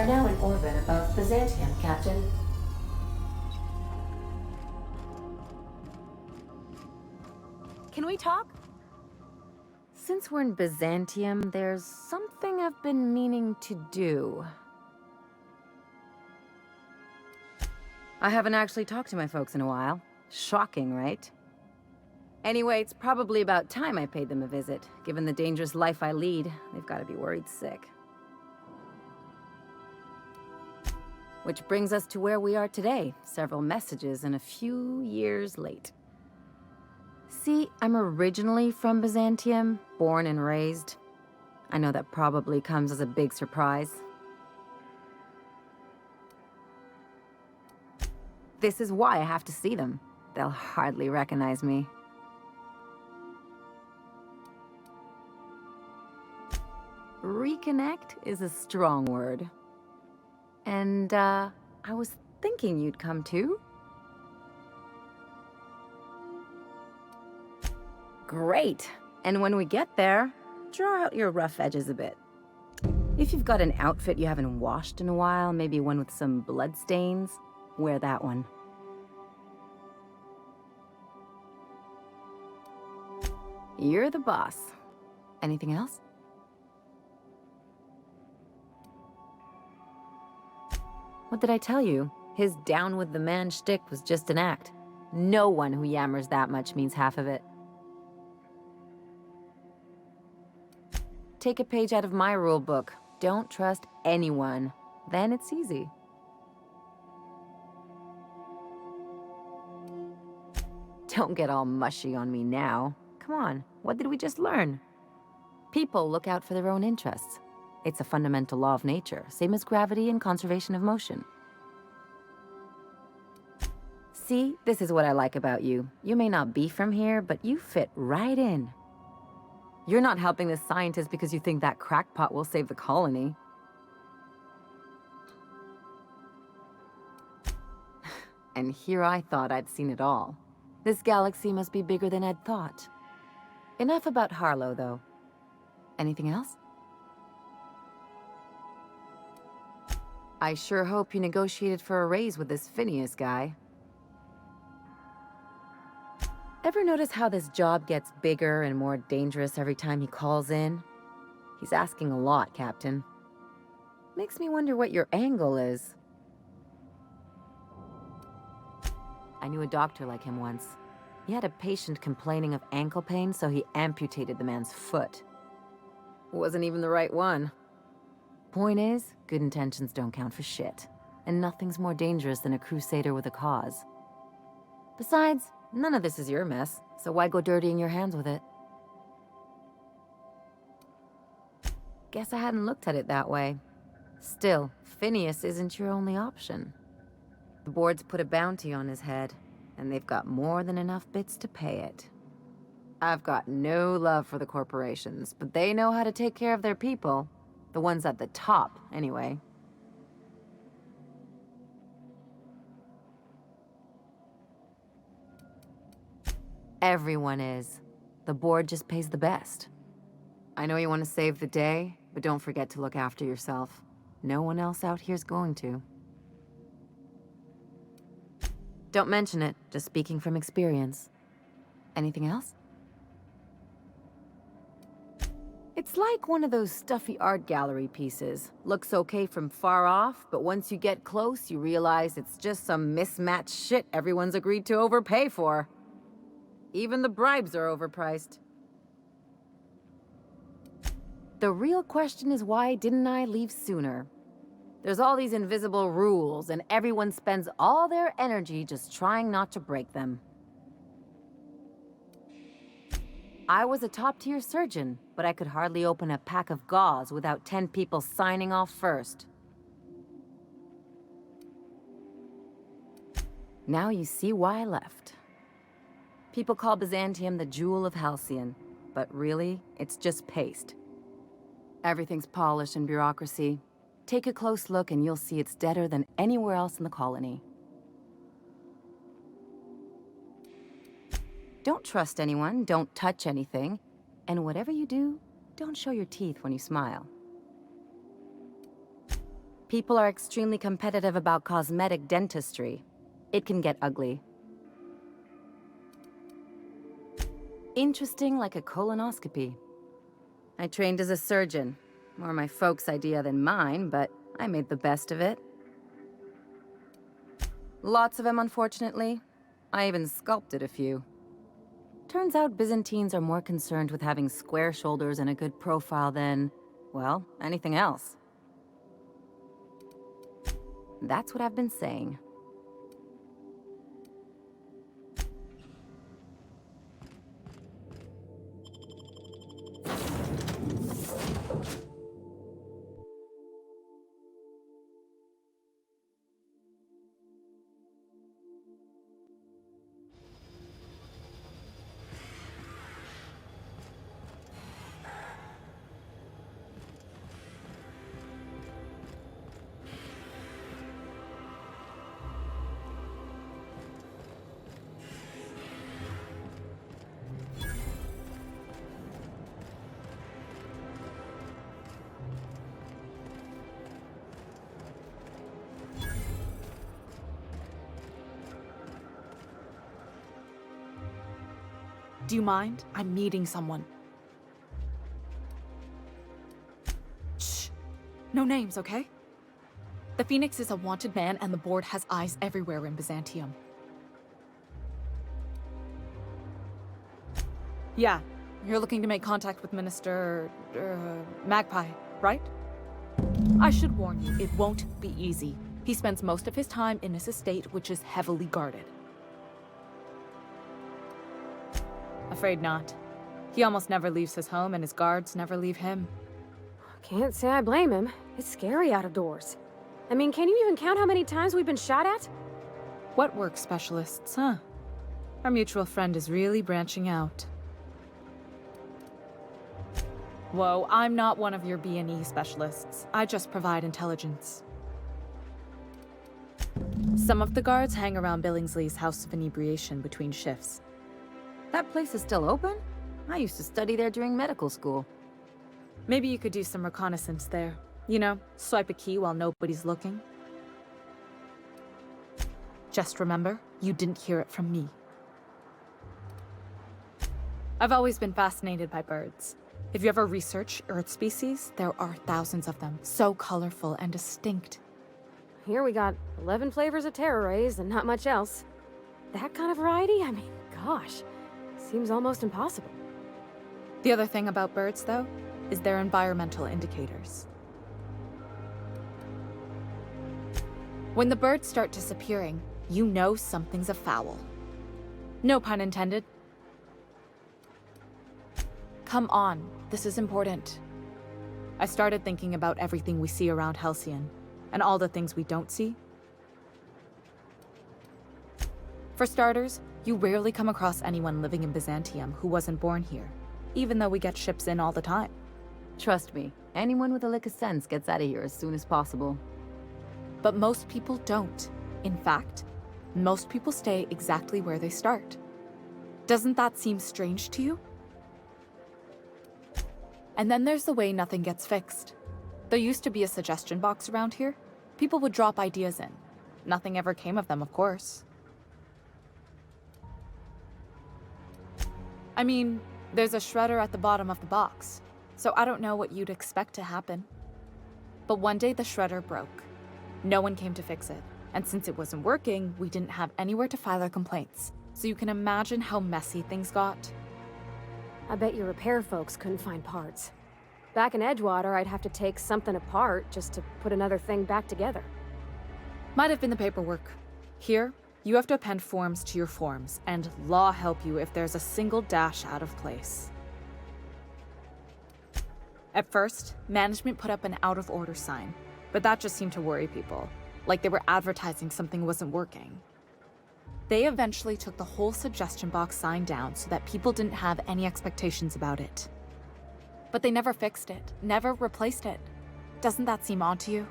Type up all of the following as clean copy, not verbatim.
now in orbit above Byzantium, Captain. Can we talk? Since we're in Byzantium, there's something I've been meaning to do. I haven't actually talked to my folks in a while. Shocking, right? Anyway, it's probably about time I paid them a visit. Given the dangerous life I lead, they've got to be worried sick. Which brings us to where we are today. Several messages and a few years late. See, I'm originally from Byzantium, born and raised. I know that probably comes as a big surprise. This is why I have to see them. They'll hardly recognize me. Reconnect is a strong word. And, I was thinking you'd come too. Great! And when we get there, draw out your rough edges a bit. If you've got an outfit you haven't washed in a while, maybe one with some blood stains, wear that one. You're the boss. Anything else? What did I tell you? His down with the man shtick was just an act. No one who yammers that much means half of it. Take a page out of my rule book. Don't trust anyone. Then it's easy. Don't get all mushy on me now. Come on, what did we just learn? People look out for their own interests. It's a fundamental law of nature, same as gravity and conservation of motion. See, this is what I like about you. You may not be from here, but you fit right in. You're not helping the scientists because you think that crackpot will save the colony. And here I thought I'd seen it all. This galaxy must be bigger than I'd thought. Enough about Harlow, though. Anything else? I sure hope you negotiated for a raise with this Phineas guy. Ever notice how this job gets bigger and more dangerous every time he calls in? He's asking a lot, Captain. Makes me wonder what your angle is. I knew a doctor like him once. He had a patient complaining of ankle pain, so he amputated the man's foot. Wasn't even the right one. Point is, good intentions don't count for shit. And nothing's more dangerous than a crusader with a cause. Besides, none of this is your mess, so why go dirtying your hands with it? Guess I hadn't looked at it that way. Still, Phineas isn't your only option. The board's put a bounty on his head, and they've got more than enough bits to pay it. I've got no love for the corporations, but they know how to take care of their people. The ones at the top, anyway. Everyone is. The board just pays the best. I know you want to save the day, but don't forget to look after yourself. No one else out here's going to. Don't mention it, just speaking from experience. Anything else? It's like one of those stuffy art gallery pieces. Looks okay from far off, but once you get close, you realize it's just some mismatched shit everyone's agreed to overpay for. Even the bribes are overpriced. The real question is, why didn't I leave sooner? There's all these invisible rules, and everyone spends all their energy just trying not to break them. I was a top-tier surgeon, but I could hardly open a pack of gauze without 10 people signing off first. Now you see why I left. People call Byzantium the jewel of Halcyon, but really, it's just paste. Everything's polished and bureaucracy. Take a close look and you'll see it's deader than anywhere else in the colony. Don't trust anyone, don't touch anything, and whatever you do, don't show your teeth when you smile. People are extremely competitive about cosmetic dentistry. It can get ugly. Interesting like a colonoscopy. I trained as a surgeon. More my folks' idea than mine, but I made the best of it. Lots of them, unfortunately. I even sculpted a few. Turns out Byzantines are more concerned with having square shoulders and a good profile than, well, anything else. That's what I've been saying. Do you mind? I'm meeting someone. Shh. No names, okay? The Phoenix is a wanted man, and the board has eyes everywhere in Byzantium. Yeah, you're looking to make contact with Minister... Magpie, right? I should warn you, it won't be easy. He spends most of his time in his estate, which is heavily guarded. Afraid not. He almost never leaves his home, and his guards never leave him. Can't say I blame him. It's scary out of doors. I mean, can you even count how many times we've been shot at? What work specialists, huh? Our mutual friend is really branching out. Whoa, I'm not one of your B&E specialists. I just provide intelligence. Some of the guards hang around Billingsley's House of Inebriation between shifts. That place is still open? I used to study there during medical school. Maybe you could do some reconnaissance there. You know, swipe a key while nobody's looking. Just remember, you didn't hear it from me. I've always been fascinated by birds. If you ever research Earth species, there are thousands of them, so colorful and distinct. Here we got 11 flavors of terror rays and not much else. That kind of variety? I mean, gosh, seems almost impossible. The other thing about birds, though, is their environmental indicators. When the birds start disappearing, you know something's afoul. No pun intended. Come on, this is important. I started thinking about everything we see around Halcyon, and all the things we don't see. For starters, you rarely come across anyone living in Byzantium who wasn't born here, even though we get ships in all the time. Trust me, anyone with a lick of sense gets out of here as soon as possible. But most people don't. In fact, most people stay exactly where they start. Doesn't that seem strange to you? And then there's the way nothing gets fixed. There used to be a suggestion box around here. People would drop ideas in. Nothing ever came of them, of course. I mean, there's a shredder at the bottom of the box, so I don't know what you'd expect to happen. But one day the shredder broke. No one came to fix it, and since it wasn't working, we didn't have anywhere to file our complaints. So you can imagine how messy things got. I bet your repair folks couldn't find parts. Back in Edgewater, I'd have to take something apart just to put another thing back together. Might have been the paperwork. Here, you have to append forms to your forms, and law help you if there's a single dash out of place. At first, management put up an out-of-order sign, but that just seemed to worry people, like they were advertising something wasn't working. They eventually took the whole suggestion box sign down so that people didn't have any expectations about it. But they never fixed it, never replaced it. Doesn't that seem odd to you?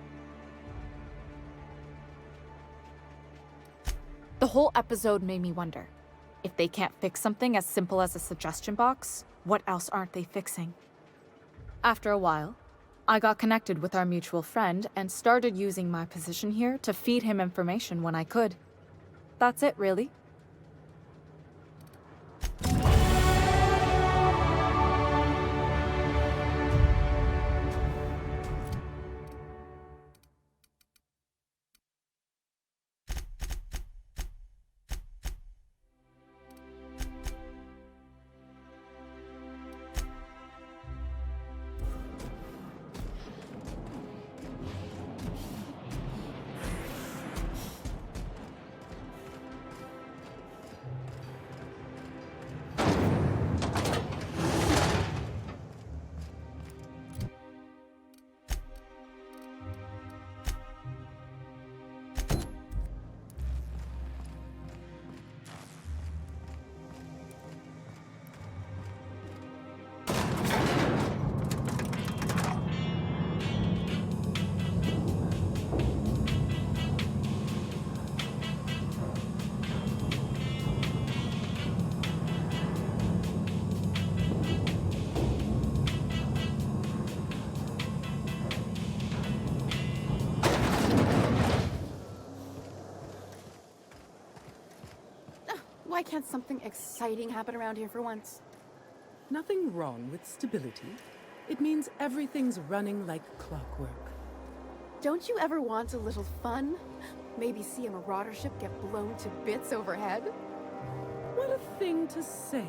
The whole episode made me wonder, if they can't fix something as simple as a suggestion box, what else aren't they fixing? After a while, I got connected with our mutual friend and started using my position here to feed him information when I could. That's it, really. Why can't something exciting happen around here for once? Nothing wrong with stability. It means everything's running like clockwork. Don't you ever want a little fun? Maybe see a marauder ship get blown to bits overhead? What a thing to say.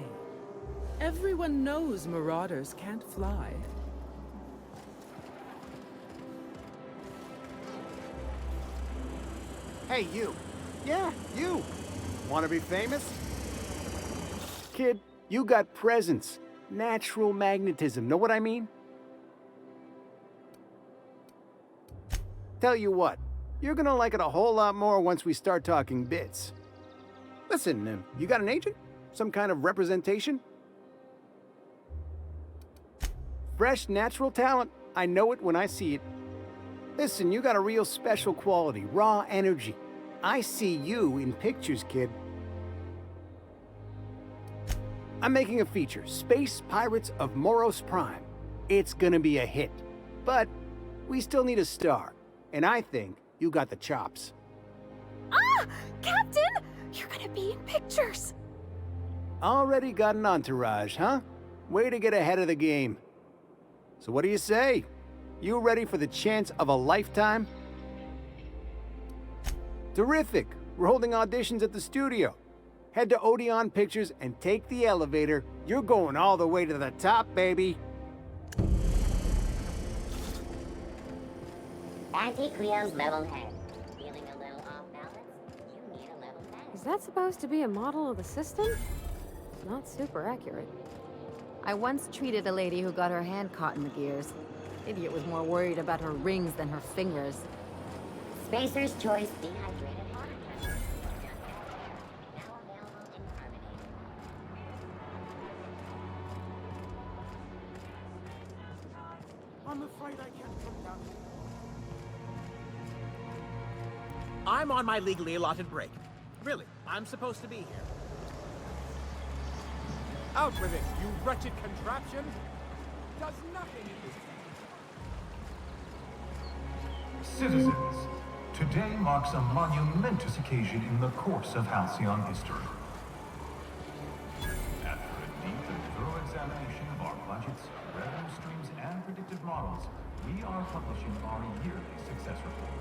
Everyone knows marauders can't fly. Hey, you. Yeah, you. Want to be famous? Kid, you got presence. Natural magnetism, know what I mean? Tell you what, you're gonna like it a whole lot more once we start talking bits. Listen, you got an agent? Some kind of representation? Fresh, natural talent. I know it when I see it. Listen, you got a real special quality, raw energy. I see you in pictures, kid. I'm making a feature, Space Pirates of Moros Prime. It's gonna be a hit. But we still need a star. And I think you got the chops. Ah! Captain! You're gonna be in pictures! Already got an entourage, huh? Way to get ahead of the game. So what do you say? You ready for the chance of a lifetime? Terrific! We're holding auditions at the studio. Head to Odeon Pictures and take the elevator. You're going all the way to the top, baby. Anti-Creo's level head. Feeling a little off balance? You need a level head. Is that supposed to be a model of the system? Not super accurate. I once treated a lady who got her hand caught in the gears. Idiot was more worried about her rings than her fingers. Spacer's Choice Dehydrated Water Capsule. Now available in carbonate. I'm afraid I can't come down. I'm on my legally allotted break. Really, I'm supposed to be here. Out with it, you wretched contraption! Does nothing in this Citizens, today marks a monumentous occasion in the course of Halcyon history. After a deep and thorough examination of our budgets, revenue streams, and predictive models, we are publishing our yearly success report.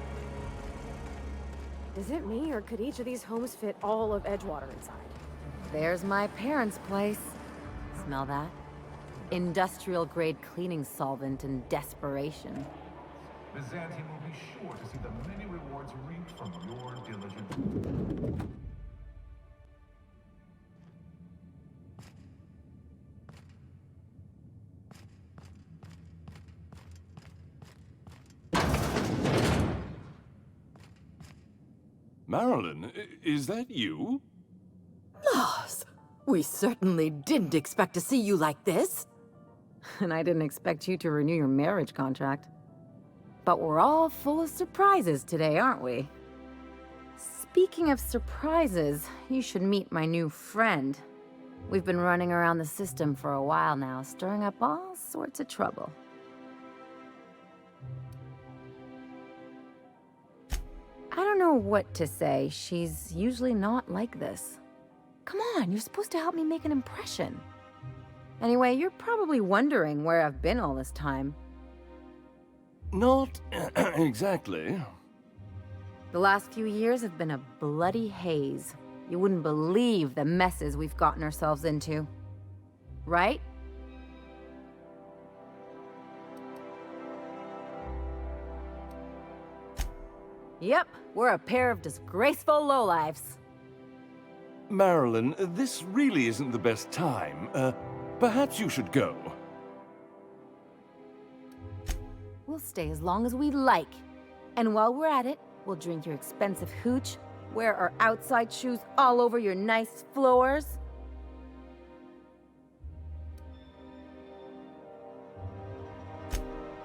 Is it me, or could each of these homes fit all of Edgewater inside? There's my parents' place. Smell that? Industrial-grade cleaning solvent and desperation. Byzantium will be sure to see the many rewards reaped from your diligent... Marilyn, is that you? Lars, we certainly didn't expect to see you like this. And I didn't expect you to renew your marriage contract. But we're all full of surprises today, aren't we? Speaking of surprises, you should meet my new friend. We've been running around the system for a while now, stirring up all sorts of trouble. know what to say. She's usually not like this. Come on, you're supposed to help me make an impression. Anyway, you're probably wondering where I've been all this time. Not exactly. The last few years have been a bloody haze. You wouldn't believe the messes we've gotten ourselves into. Right? Yep, we're a pair of disgraceful lowlifes. Marilyn, this really isn't the best time. Perhaps you should go. We'll stay as long as we like. And while we're at it, we'll drink your expensive hooch, wear our outside shoes all over your nice floors.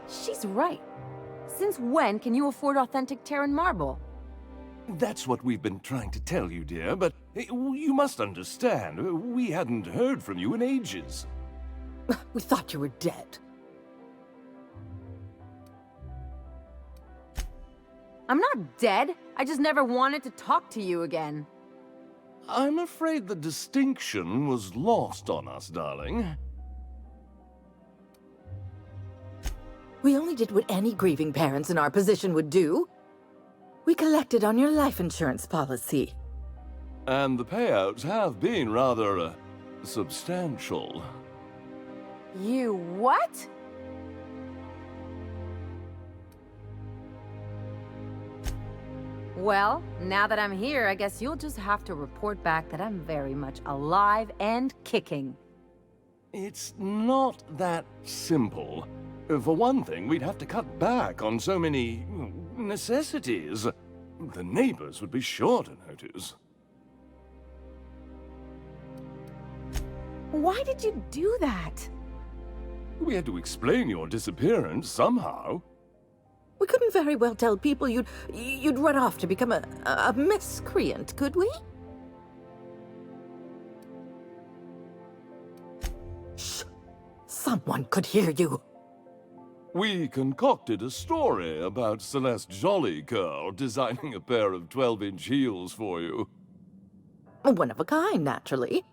She's right. Since when can you afford authentic Terran marble? That's what we've been trying to tell you, dear, but you must understand, we hadn't heard from you in ages. We thought you were dead. I'm not dead. I just never wanted to talk to you again. I'm afraid the distinction was lost on us, darling. We only did what any grieving parents in our position would do. We collected on your life insurance policy. And the payouts have been rather, substantial. You what? Well, now that I'm here, I guess you'll just have to report back that I'm very much alive and kicking. It's not that simple. For one thing, we'd have to cut back on so many necessities. The neighbors would be sure to notice. Why did you do that? We had to explain your disappearance somehow. We couldn't very well tell people you'd run off to become a miscreant, could we? Shh! Someone could hear you. We concocted a story about Celeste Jollycurl designing a pair of 12-inch heels for you. One of a kind, naturally.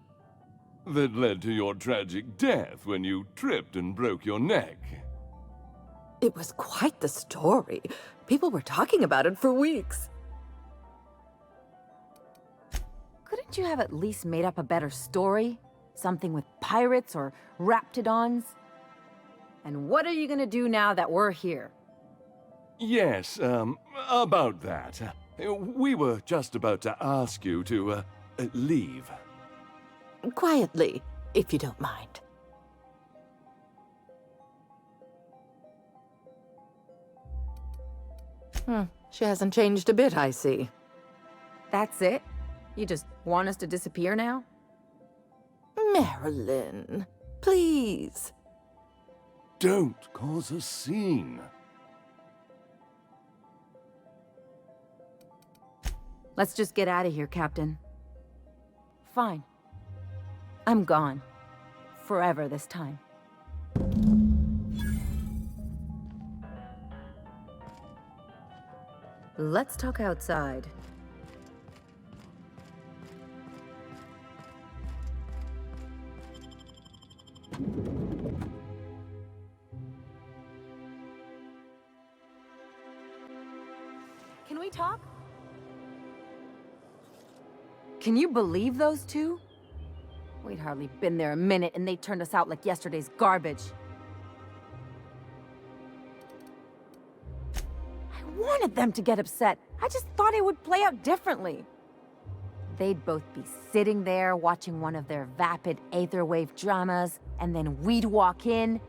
That led to your tragic death when you tripped and broke your neck. It was quite the story. People were talking about it for weeks. Couldn't you have at least made up a better story? Something with pirates or raptidons? And what are you gonna do now that we're here? Yes, about that. We were just about to ask you to, leave. Quietly, if you don't mind. She hasn't changed a bit, I see. That's it? You just want us to disappear now? Marilyn, please. Don't cause a scene. Let's just get out of here, Captain. Fine. I'm gone. Forever this time. Let's talk outside. Can we talk? Can you believe those two? We'd hardly been there a minute and they turned us out like yesterday's garbage. I wanted them to get upset. I just thought it would play out differently. They'd both be sitting there watching one of their vapid aetherwave dramas, and then we'd walk in.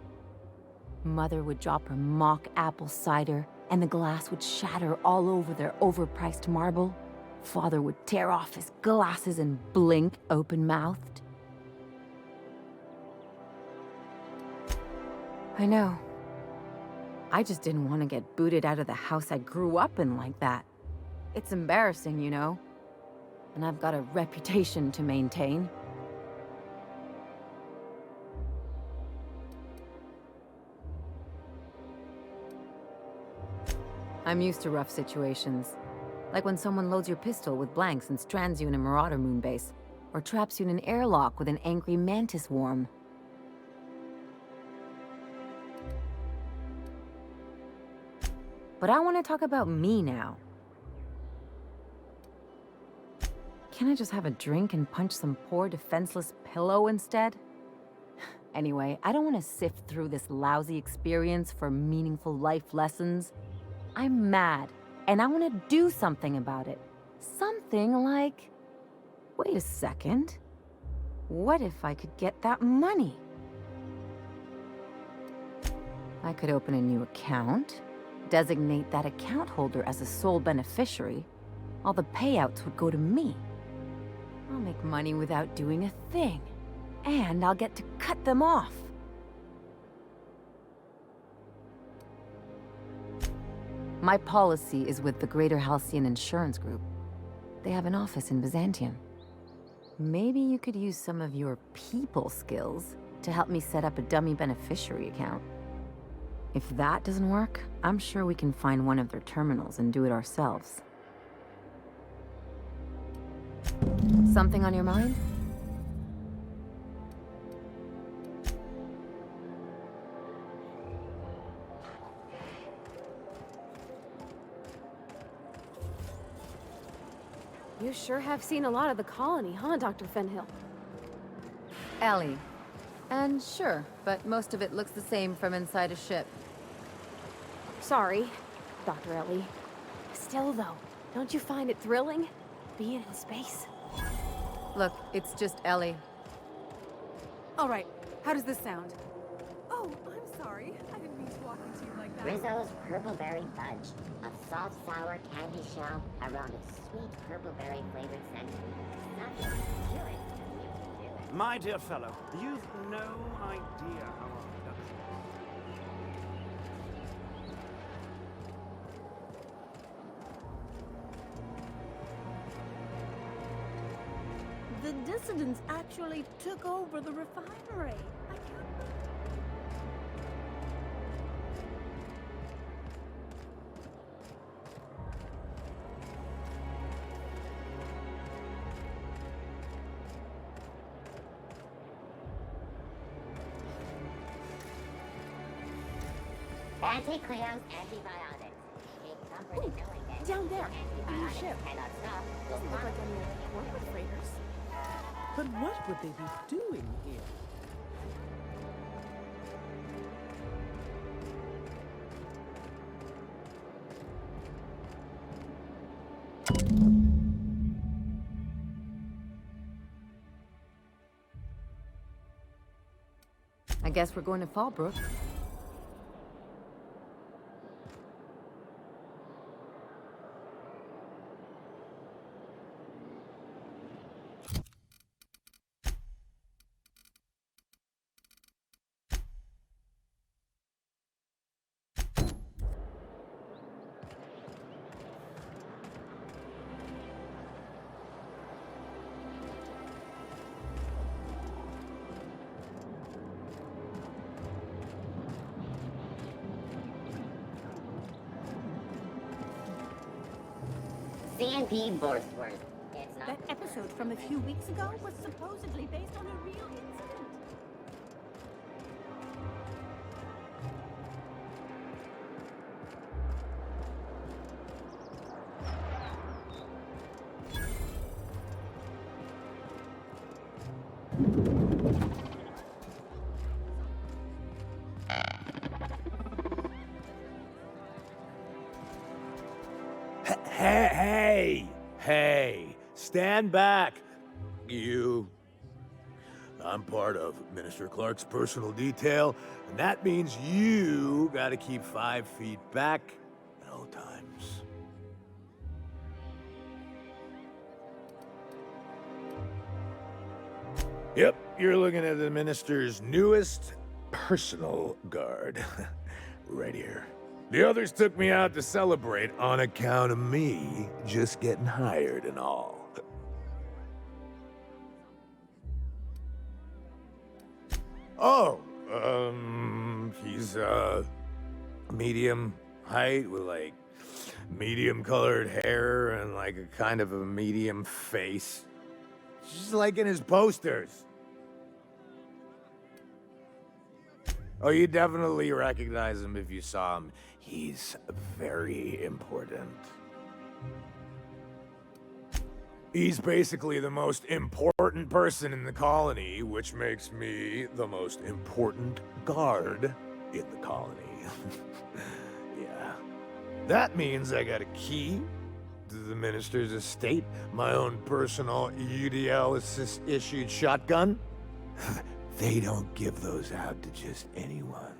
Mother would drop her mock apple cider, and the glass would shatter all over their overpriced marble. Father would tear off his glasses and blink open-mouthed. I know. I just didn't want to get booted out of the house I grew up in like that. It's embarrassing, you know. And I've got a reputation to maintain. I'm used to rough situations. Like when someone loads your pistol with blanks and strands you in a Marauder moonbase, or traps you in an airlock with an angry mantis worm. But I want to talk about me now. Can I just have a drink and punch some poor defenseless pillow instead? Anyway, I don't want to sift through this lousy experience for meaningful life lessons. I'm mad, and I want to do something about it. Something like... Wait a second. What if I could get that money? I could open a new account, designate that account holder as a sole beneficiary. All the payouts would go to me. I'll make money without doing a thing. And I'll get to cut them off. My policy is with the Greater Halcyon Insurance Group. They have an office in Byzantium. Maybe you could use some of your people skills to help me set up a dummy beneficiary account. If that doesn't work, I'm sure we can find one of their terminals and do it ourselves. Something on your mind? You sure have seen a lot of the colony, huh, Dr. Fenhill? Ellie. And sure, but most of it looks the same from inside a ship. Sorry, Dr. Ellie. Still, though, don't you find it thrilling? Being in space? Look, it's just Ellie. All right, how does this sound? Oh, I'm sorry. I didn't mean to walk into you like that. Rizzo's Purpleberry Fudge. A soft, sour candy shell around a sweet purpleberry flavored century. Nothing to do it. My dear fellow, you've no idea how often I've done The dissidents actually took over the refinery. I can't... Anti-Cleo's antibiotics. A comforting knowing that Down there, in your antibiotics ship. cannot stop. Doesn't look like any of the corporate freighters. But what would they be doing here? I guess we're going to Fallbrook. CNP Borstworth. It's not That episode from a few weeks ago was supposedly based on a real incident. Hey, stand back, you. I'm part of Minister Clark's personal detail, and that means you gotta keep 5 feet back at all times. Yep, you're looking at the Minister's newest personal guard. Right here. The others took me out to celebrate on account of me just getting hired and all. Oh, he's, medium height with, like, medium-colored hair and like a kind of a medium face. Just like in his posters. Oh, you definitely recognize him if you saw him. He's very important. He's basically the most important person in the colony, which makes me the most important guard in the colony. Yeah. That means I got a key to the minister's estate, my own personal UDL-issued shotgun. They don't give those out to just anyone.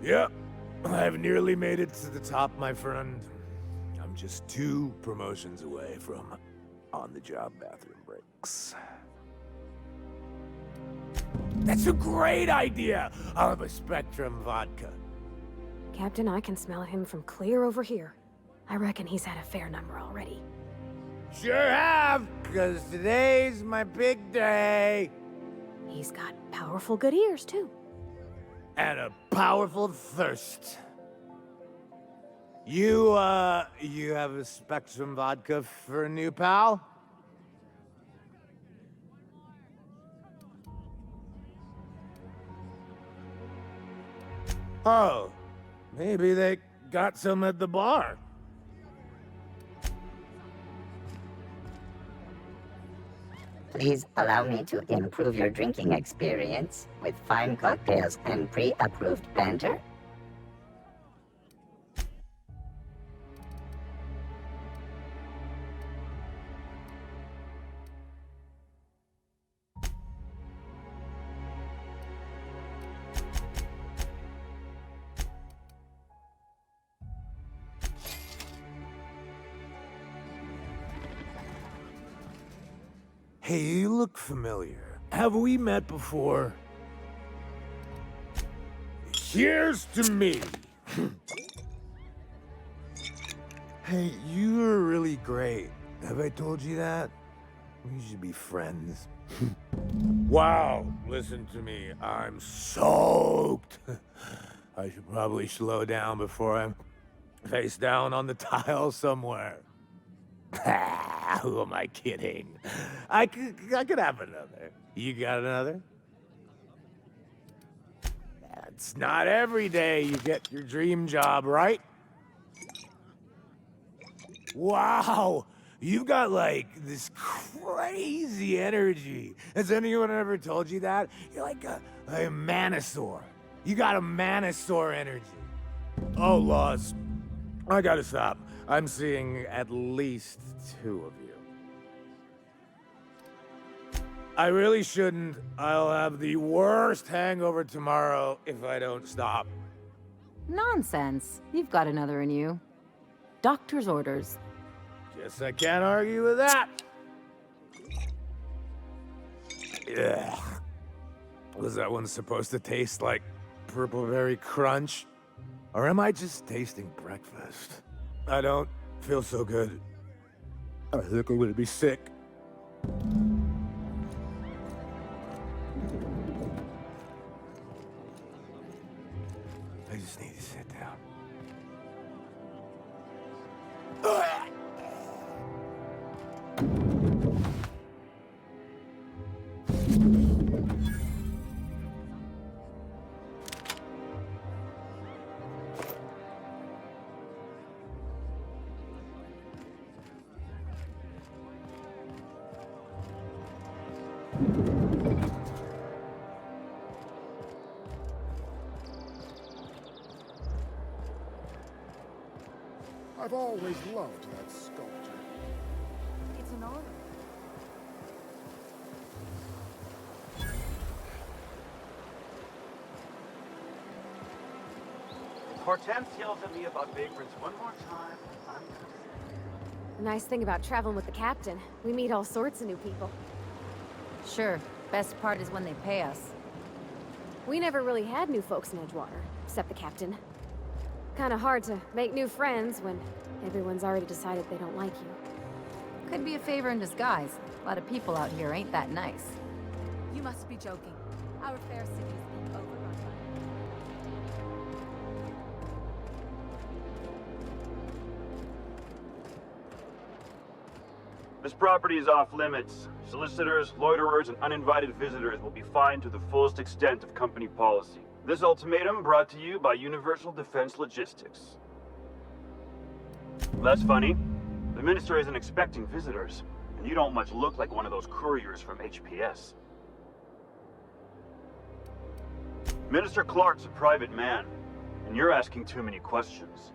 Yep, I've nearly made it to the top, my friend. I'm just 2 promotions away from on-the-job bathroom breaks. That's a great idea! I'll have a Spectrum vodka. Captain, I can smell him from clear over here. I reckon he's had a fair number already. Sure have, because today's my big day. He's got powerful good ears, too. And a powerful thirst. You have a Spectrum vodka for a new pal? Oh, maybe they got some at the bar. Please allow me to improve your drinking experience with fine cocktails and pre-approved banter. Hey, you look familiar. Have we met before? Cheers to me! Hey, you're really great. Have I told you that? We should be friends. Wow, listen to me. I'm soaked. I should probably slow down before I'm face down on the tile somewhere. Who am I kidding? I could have another. You got another? It's not every day you get your dream job, right? Wow, you've got like this crazy energy. Has anyone ever told you that? You're like a Manosaur. You got a Manosaur energy. Oh, Laws. I gotta stop. I'm seeing at least 2 of you. I really shouldn't. I'll have the worst hangover tomorrow if I don't stop. Nonsense. You've got another in you. Doctor's orders. Guess I can't argue with that. Ugh. Was that one supposed to taste like Purple Berry Crunch? Or am I just tasting breakfast? I don't feel so good. I think I'm gonna be sick. I just need to sit down. I've always loved that sculpture. It's an honor. Hortense yells at me about vagrants one more time. The nice thing about traveling with the captain, we meet all sorts of new people. Sure, best part is when they pay us. We never really had new folks in Edgewater, except the captain. Kinda hard to make new friends when everyone's already decided they don't like you. Could be a favor in disguise. A lot of people out here ain't that nice. You must be joking. Our fair city is being overrun This property is off limits. Solicitors, loiterers, and uninvited visitors will be fined to the fullest extent of company policy. This ultimatum brought to you by Universal Defense Logistics. That's funny. The Minister isn't expecting visitors, and you don't much look like one of those couriers from HPS. Minister Clark's a private man, and you're asking too many questions.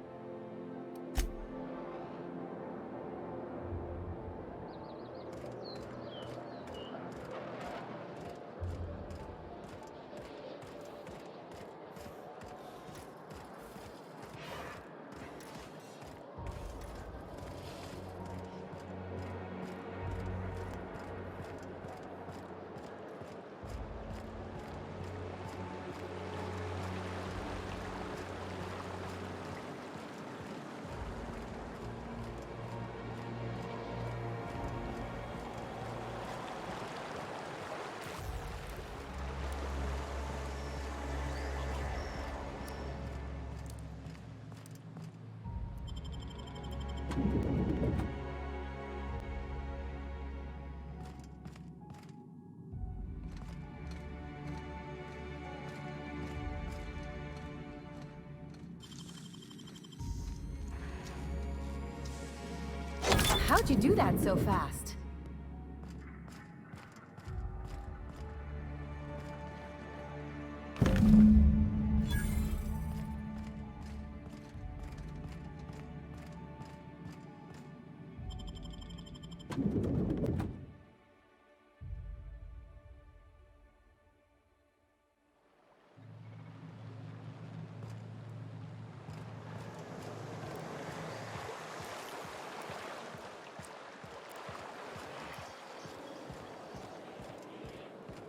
How'd you do that so fast?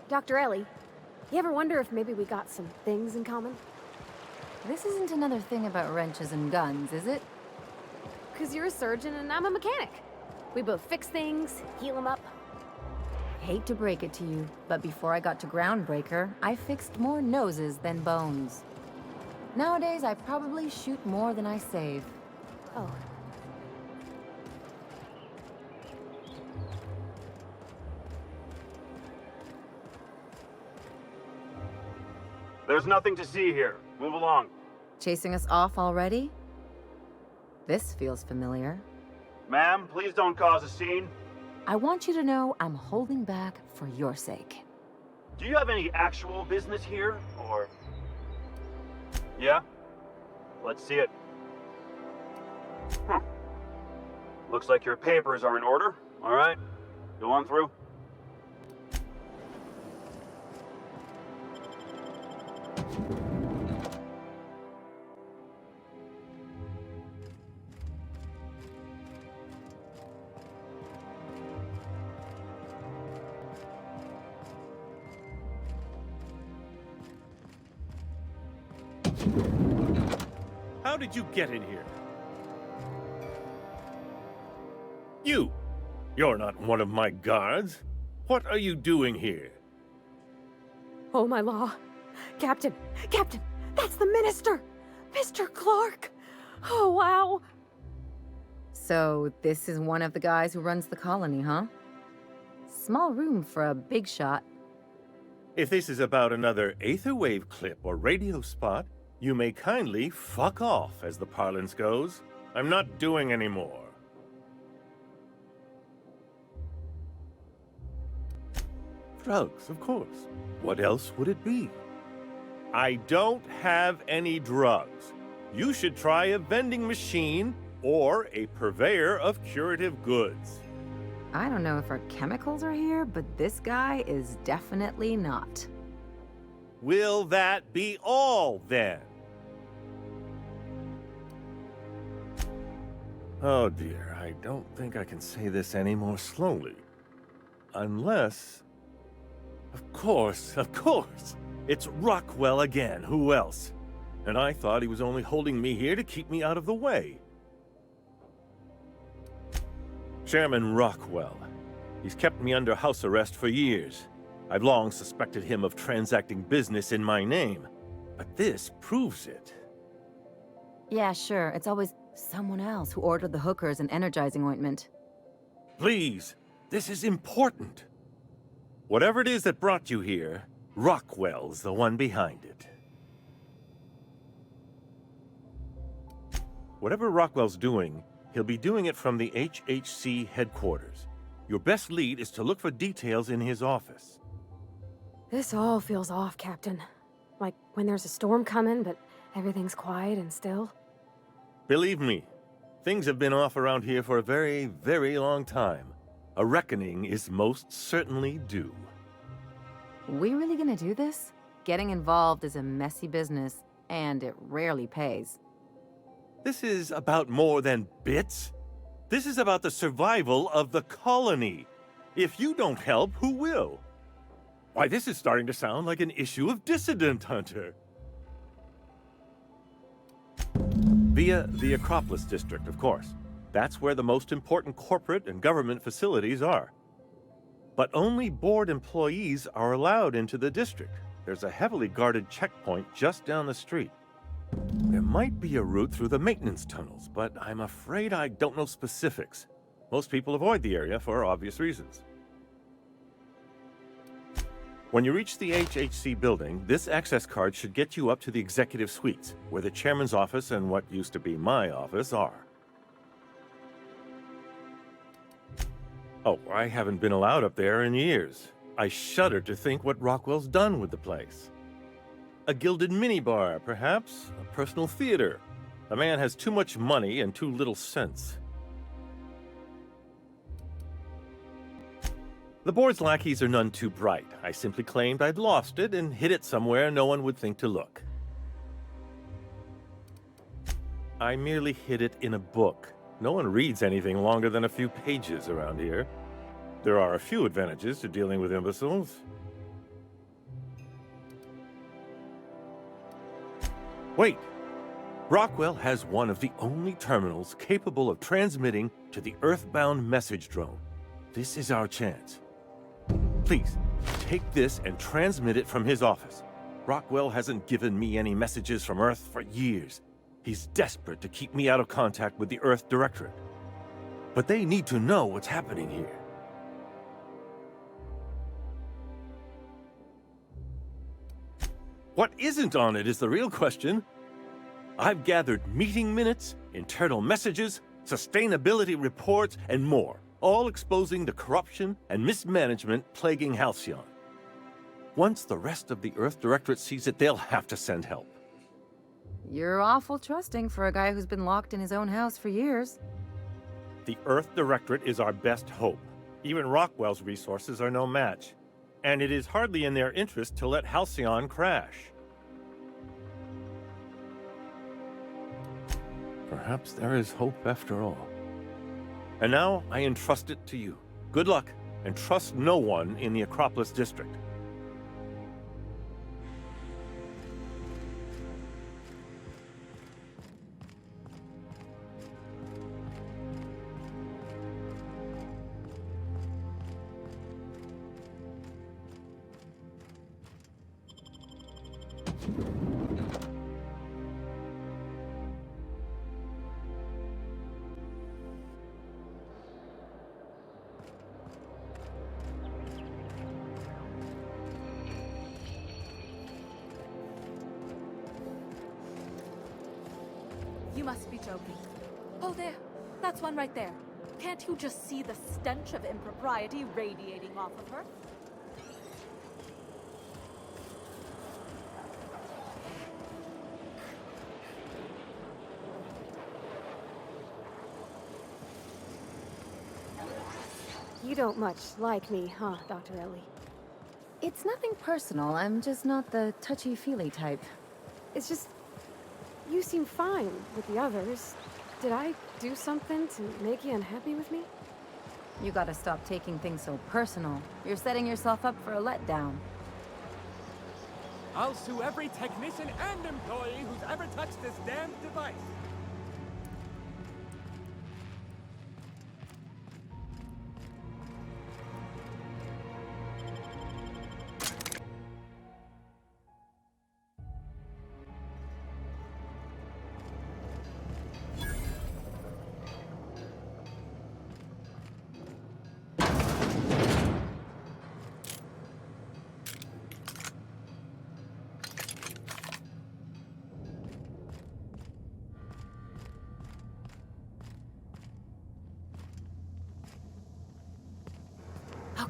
Dr. Ellie, you ever wonder if maybe we got some things in common? This isn't another thing about wrenches and guns, is it? 'Cause you're a surgeon and I'm a mechanic. We both fix things, heal them up. Hate to break it to you, but before I got to Groundbreaker, I fixed more noses than bones. Nowadays, I probably shoot more than I save. Oh. There's nothing to see here. Move along. Chasing us off already? This feels familiar. Ma'am, please don't cause a scene. I want you to know I'm holding back for your sake. Do you have any actual business here, or... Yeah? Let's see it. Huh. Looks like your papers are in order. All right, go on through. How did you get in here? You're not one of my guards. What are you doing here? Oh, my law. Captain! Captain! That's the Minister! Mr. Clark! Oh, wow! So, this is one of the guys who runs the colony, huh? Small room for a big shot. If this is about another Aetherwave clip or radio spot, you may kindly fuck off, as the parlance goes. I'm not doing any more. Drugs, of course. What else would it be? I don't have any drugs. You should try a vending machine or a purveyor of curative goods. I don't know if our chemicals are here, but this guy is definitely not. Will that be all, then? Oh dear, I don't think I can say this any more slowly. Unless... Of course! It's Rockwell again, who else? And I thought he was only holding me here to keep me out of the way. Chairman Rockwell. He's kept me under house arrest for years. I've long suspected him of transacting business in my name, but this proves it. Yeah, sure, it's always someone else who ordered the hookers and energizing ointment. Please, this is important. Whatever it is that brought you here, Rockwell's the one behind it. Whatever Rockwell's doing, he'll be doing it from the HHC headquarters. Your best lead is to look for details in his office. This all feels off, Captain. Like when there's a storm coming, but everything's quiet and still. Believe me, things have been off around here for a very, very long time. A reckoning is most certainly due. We really gonna do this? Getting involved is a messy business, and it rarely pays. This is about more than bits. This is about the survival of the colony. If you don't help, who will? Why, this is starting to sound like an issue of Dissident Hunter. Via the Acropolis District, of course. That's where the most important corporate and government facilities are. But only board employees are allowed into the district. There's a heavily guarded checkpoint just down the street. There might be a route through the maintenance tunnels, but I'm afraid I don't know specifics. Most people avoid the area for obvious reasons. When you reach the HHC building, this access card should get you up to the executive suites, where the chairman's office and what used to be my office are. Oh, I haven't been allowed up there in years. I shudder to think what Rockwell's done with the place. A gilded minibar, perhaps? A personal theater. The man has too much money and too little sense. The board's lackeys are none too bright. I simply claimed I'd lost it and hid it somewhere no one would think to look. I merely hid it in a book. No one reads anything longer than a few pages around here. There are a few advantages to dealing with imbeciles. Wait! Rockwell has one of the only terminals capable of transmitting to the Earthbound message drone. This is our chance. Please, take this and transmit it from his office. Rockwell hasn't given me any messages from Earth for years. He's desperate to keep me out of contact with the Earth Directorate. But they need to know what's happening here. What isn't on it is the real question. I've gathered meeting minutes, internal messages, sustainability reports, and more, all exposing the corruption and mismanagement plaguing Halcyon. Once the rest of the Earth Directorate sees it, they'll have to send help. You're awful trusting for a guy who's been locked in his own house for years. The Earth Directorate is our best hope. Even Rockwell's resources are no match. And it is hardly in their interest to let Halcyon crash. Perhaps there is hope after all. And now I entrust it to you. Good luck, and trust no one in the Acropolis District. You must be joking. Oh, there. That's one right there. Can't you just see the stench of impropriety radiating off of her? You don't much like me, huh, Dr. Ellie? It's nothing personal, I'm just not the touchy-feely type. It's just... you seem fine with the others. Did I do something to make you unhappy with me? You gotta stop taking things so personal. You're setting yourself up for a letdown. I'll sue every technician and employee who's ever touched this damned device.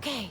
Okay.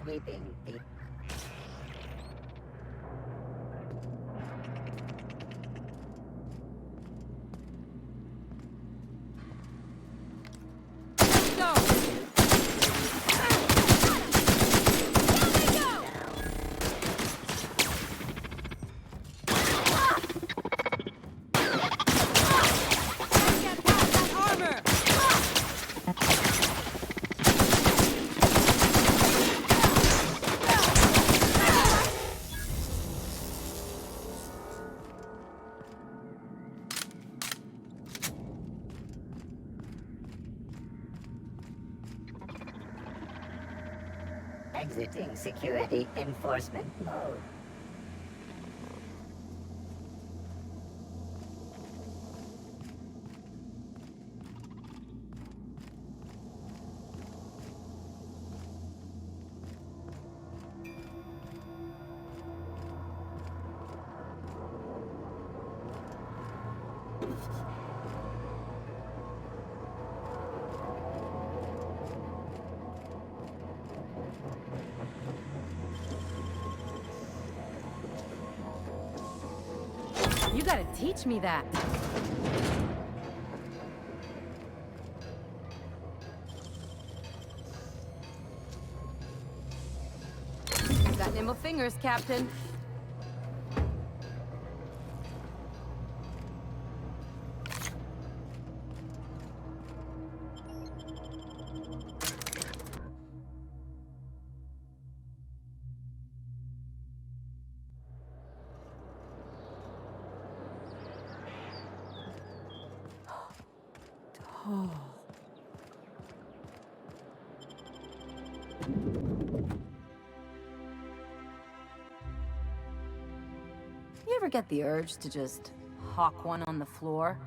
Sweeping the exiting security enforcement mode. You gotta teach me that. Got nimble fingers, Captain. Oh. You ever get the urge to just hawk one on the floor?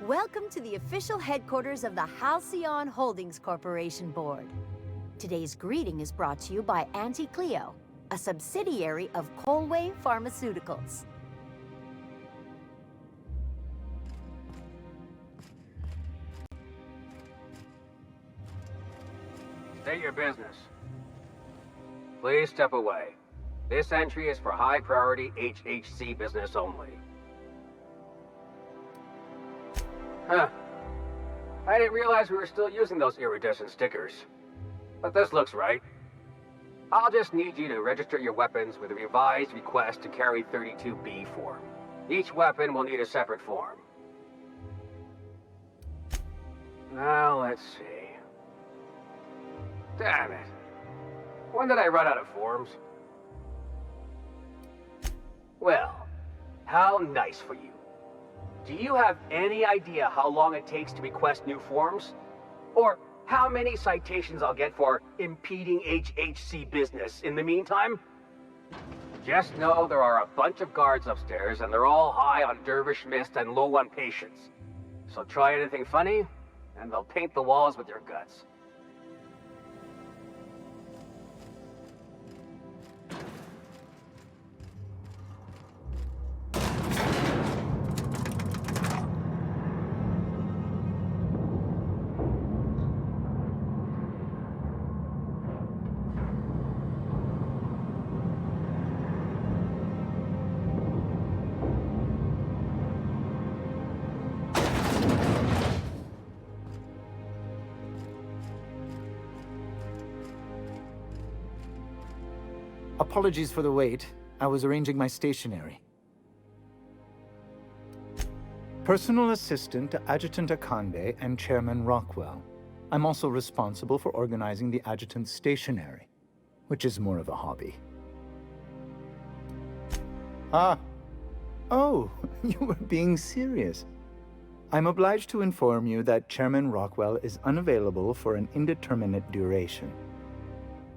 Welcome to the official headquarters of the Halcyon Holdings Corporation Board. Today's greeting is brought to you by Auntie Cleo, a subsidiary of Colway Pharmaceuticals. State your business. Please step away. This entry is for high-priority HHC business only. Huh. I didn't realize we were still using those iridescent stickers. But this looks right. I'll just need you to register your weapons with a revised request to carry 32B form. Each weapon will need a separate form. Now, let's see. Damn it. When did I run out of forms? Well, how nice for you. Do you have any idea how long it takes to request new forms? Or how many citations I'll get for impeding HHC business in the meantime? Just know there are a bunch of guards upstairs and they're all high on Dervish Mist and low on patience. So try anything funny, and they'll paint the walls with your guts. Apologies for the wait. I was arranging my stationery. Personal assistant to Adjutant Akande and Chairman Rockwell. I'm also responsible for organizing the adjutant's stationery. which is more of a hobby. Ah. Oh, you were being serious. I'm obliged to inform you that Chairman Rockwell is unavailable for an indeterminate duration.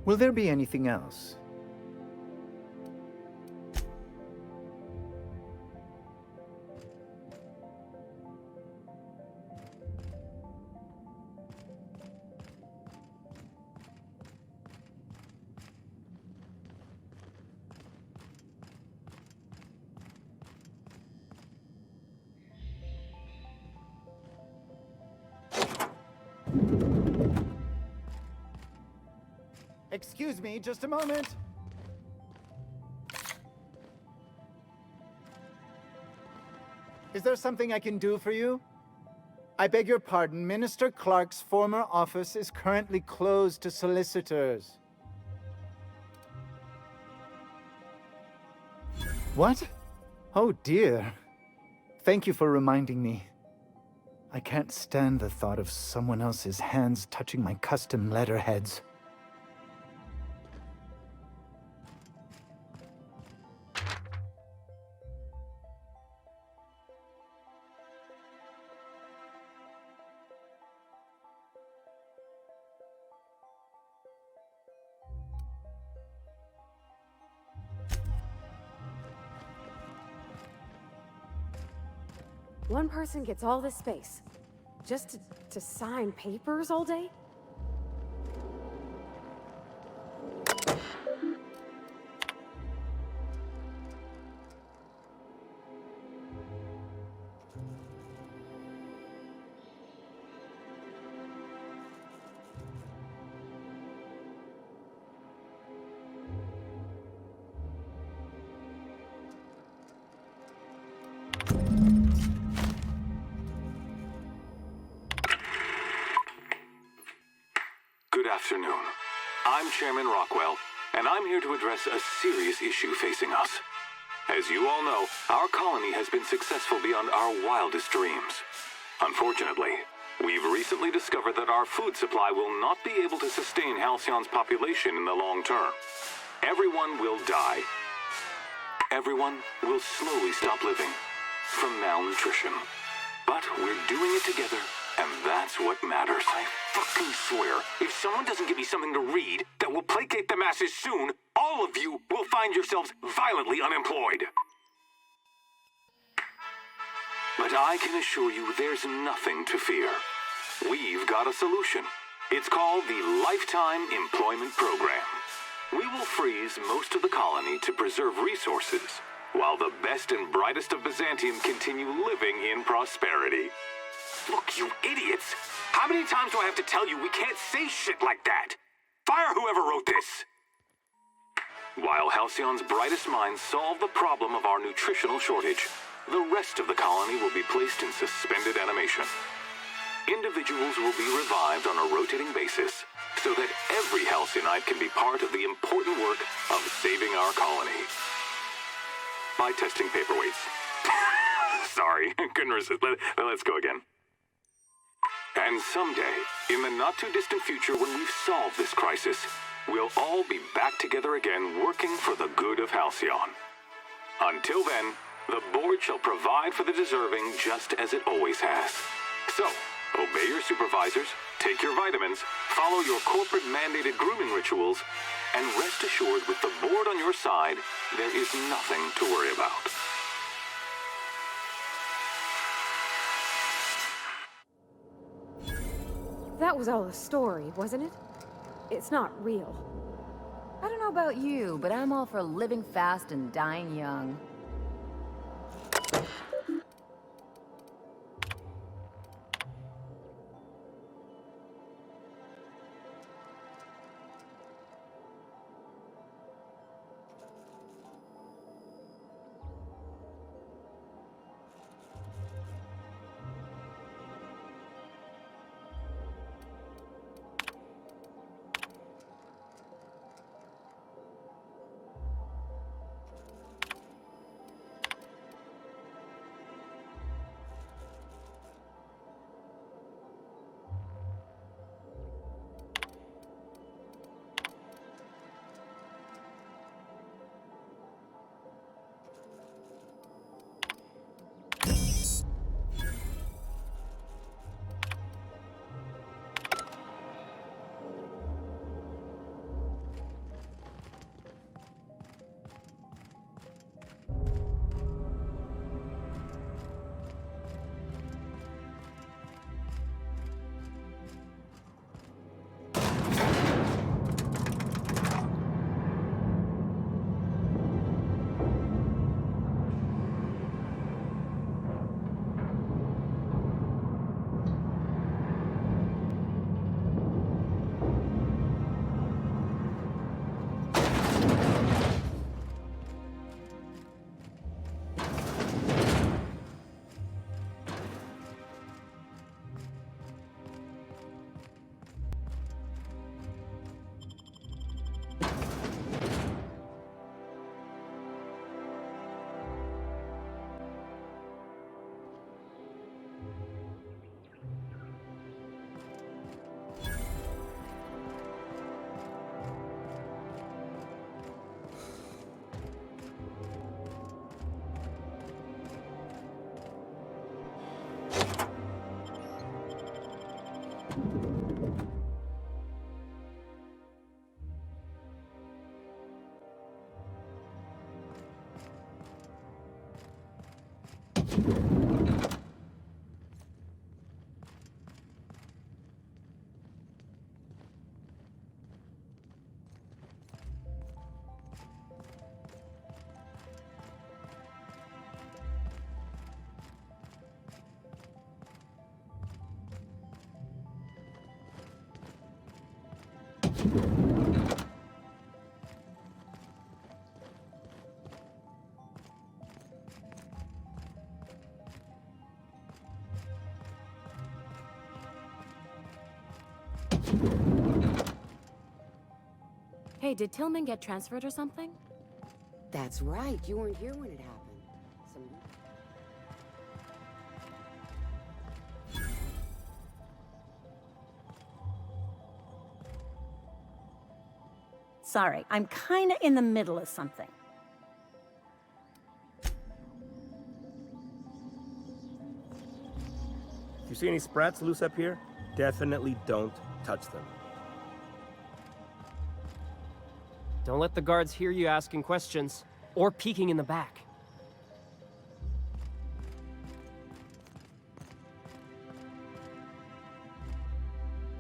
Will there be anything else? Excuse me, just a moment. Is there something I can do for you? I beg your pardon, Minister Clark's former office is currently closed to solicitors. What? Oh dear. Thank you for reminding me. I can't stand the thought of someone else's hands touching my custom letterheads. One person gets all this space. Just to sign papers all day? Good afternoon. I'm Chairman Rockwell, and I'm here to address a serious issue facing us. As you all know, our colony has been successful beyond our wildest dreams. Unfortunately, we've recently discovered that our food supply will not be able to sustain Halcyon's population in the long term. Everyone will die. Everyone will slowly stop living from malnutrition. But we're doing it together, and that's what matters. I fucking swear, if someone doesn't give me something to read that will placate the masses soon, all of you will find yourselves violently unemployed. But I can assure you there's nothing to fear. We've got a solution. It's called the Lifetime Employment Program. We will freeze most of the colony to preserve resources, while the best and brightest of Byzantium continue living in prosperity. Look, you idiots! How many times do I have to tell you we can't say shit like that? Fire whoever wrote this! While Halcyon's brightest minds solve the problem of our nutritional shortage, the rest of the colony will be placed in suspended animation. Individuals will be revived on a rotating basis, so that every Halcyonite can be part of the important work of saving our colony. By testing paperweights. Sorry, couldn't resist. Let's go again. And someday, in the not-too-distant future when we've solved this crisis, we'll all be back together again working for the good of Halcyon. Until then, the board shall provide for the deserving just as it always has. So, obey your supervisors, take your vitamins, follow your corporate-mandated grooming rituals, and rest assured with the board on your side, there is nothing to worry about. That was all a story, wasn't it? It's not real. I don't know about you, but I'm all for living fast and dying young. Hey, did Tillman get transferred or something? That's right. You weren't here when it happened. Sorry, I'm kinda in the middle of something. If you see any sprats loose up here, definitely don't touch them. Don't let the guards hear you asking questions, or peeking in the back.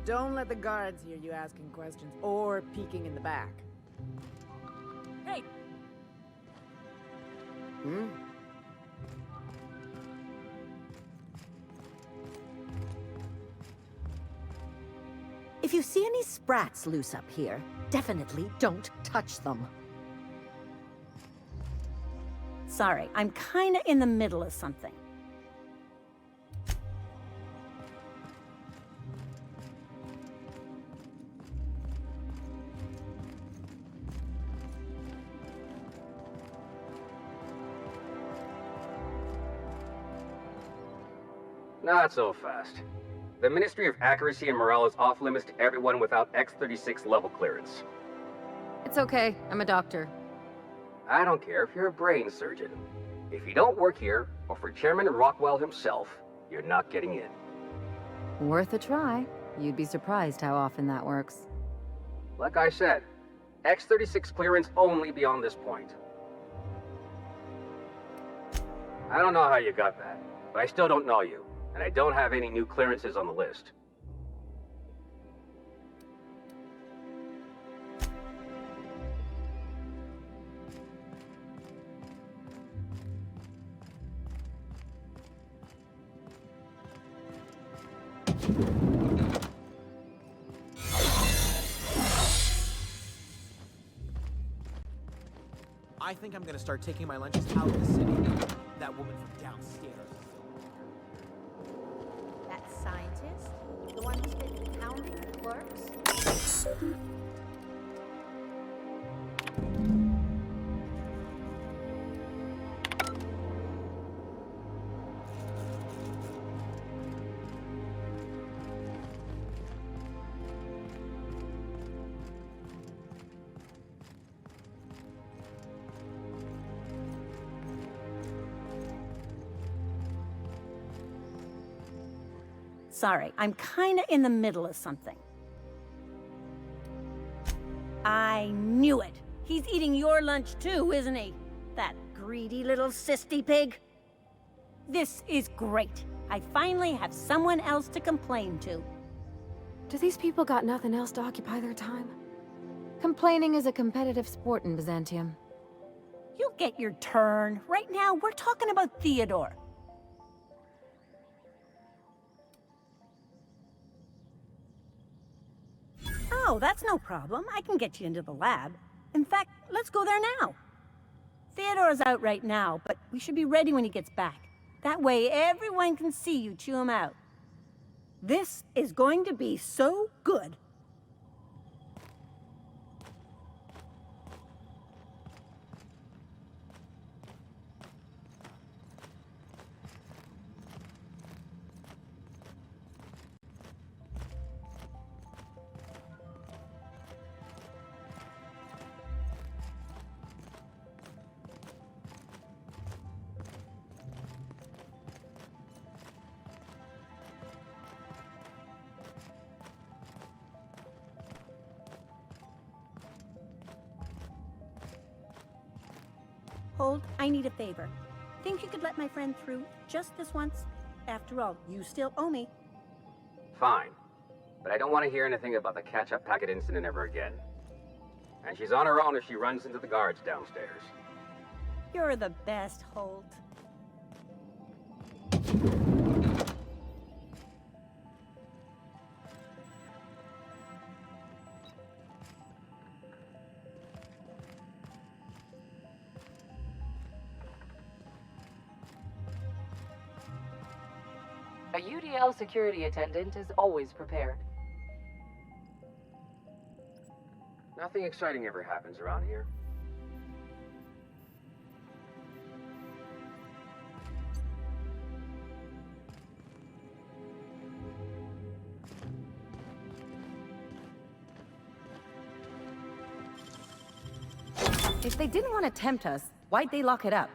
Don't let the guards hear you asking questions or peeking in the back. Hey! Hmm? If you see any sprats loose up here, definitely don't touch them. Sorry, I'm kinda in the middle of something. Not so fast. The Ministry of Accuracy and Morale is off limits to everyone without X-36 level clearance. It's okay. I'm a doctor. I don't care if you're a brain surgeon. If you don't work here, or for Chairman Rockwell himself, you're not getting in. Worth a try. You'd be surprised how often that works. Like I said, X-36 clearance only beyond this point. I don't know how you got that, but I still don't know you, and I don't have any new clearances on the list. I think I'm gonna start taking my lunches out of the city. That woman from downstairs. That scientist? The one who's been pounding the clerks? Sorry, I'm kinda in the middle of something. I knew it! He's eating your lunch too, isn't he? That greedy little cysty pig. This is great. I finally have someone else to complain to. Do these people got nothing else to occupy their time? Complaining is a competitive sport in Byzantium. You'll get your turn. Right now, we're talking about Theodore. Oh, that's no problem. I can get you into the lab. In fact, let's go there now. Theodore's out right now, but we should be ready when he gets back. That way, everyone can see you chew him out. This is going to be so good. Hold, I need a favor. Think you could let my friend through just this once? After all, you still owe me. Fine. But I don't want to hear anything about the catch-up packet incident ever again. And she's on her own if she runs into the guards downstairs. You're the best, Holt. A UDL security attendant is always prepared. Nothing exciting ever happens around here. If they didn't want to tempt us, why'd they lock it up?